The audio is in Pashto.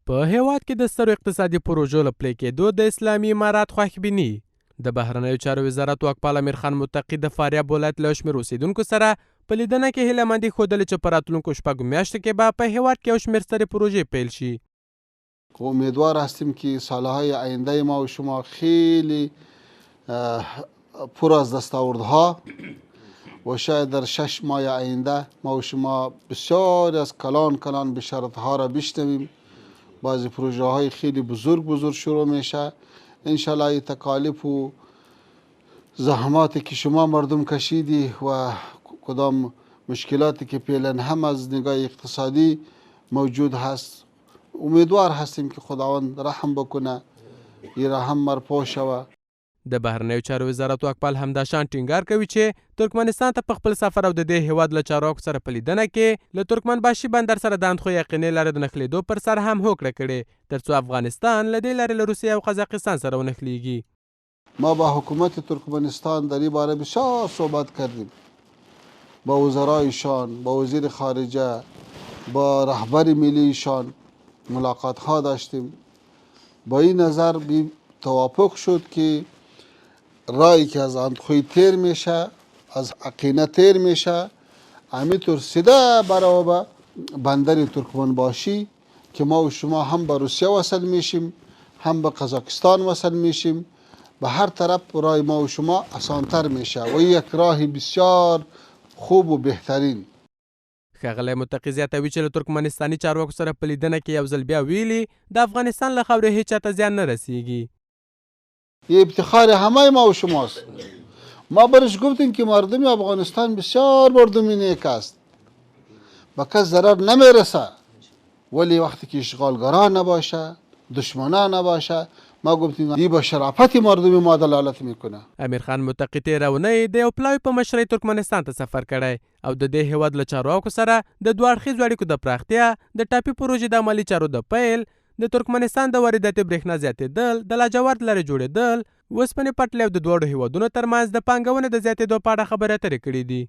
په هیواد کې د سترو اقتصادي پروژو له پلي کېدو د اسلامي امارات خوښبیني د بهرنیو چارو وزارت واکپال امیر خان متقي د فاریاب ولایت له شمېر اوسیدونکو سره په لیدنه کې هیله مندي ښودلې چې په راتلونکو شپږو میاشتو کې به په هیواد کې یو شمېر سترې پروژې پیل شي. امیدوار هستیم که سالهای آینده ما و شما خیلی پر از دستاوردها و شاید در 6 ماه آینده ما و شما بسیار از کلان بشارتها را بشنویم. بعضی پروژه های خیلی بزرگ شروع میشه. انشالله تکالیف و زحماتی که شما مردم کشیدی و کدام مشکلاتی که فعلا هم از نگاه اقتصادی موجود هست، امیدوار هستیم که خداوند رحم بکنه، این رحم مرپا شوه. د بهرنیو چارو وزارت واکپال همداشان ټینګار کوي چې ترکمنستان ته په خپل سفر او د دې هیواد له چارواکو سره په لیدنه کې له ترکمنباشي بندر سره د اندخو یقیني لارې د نښلېدو پر سر هم هوکړه کړې تر څو افغانستان له دې لارې له روسیې او قزاقستان سره ونښلېږي. ما با حکومت ترکمنستان در این باره بسیار صحبت کردیم، با وزرایشان، با وزیر خارجه، با رهبر ملیشان ملاقات ها داشتیم. با این نظر توافق شد که راهی که از اندخوی تیر میشه، از عقینه تیر میشه، همینطور سیده برای بندر ترکمنباشی که ما و شما هم به روسیه وصل میشیم، هم به قزاقستان وصل میشیم، به هر طرف راه ما و شما آسانتر میشه و یک راه بسیار خوب و بهترین. ښاغلی متقي زیاتوي چې له ترکمنستاني چارواکو سره په لیدنه کې یو ځل بیا ویلي د افغانستان له خاورې هیچ چاته زیان نه رسیږي. یه افتخار همه ما و شماست. ما برش گفتیم که مردم افغانستان بسیار مردم نیک است، به کس ضرر نمیرسه، ولی وقتی که اشغالگران نباشه، دشمنان نباشه، ما گفتیم این به شرافت مردم ما دلالت میکنه. امیر خان متقي تېره اونۍ د یو پلاوي په مشرۍ ترکمنستان ته سفر کړی او د دې هیواد له چارواکو سره د دوه اړخیزو اړیکو د پراختیا، د ټاپي پروژې د عملي چارو د پیل، د ترکمنستان د وارداتي برېښنا زیاتېدل، د لاجورد لارې جوړېدل، اوسپنې پټلۍ او د دواړو هیوادونو ترمنځ د پانګونې د زیاتېدو په اړه خبرې اترې کړې دي.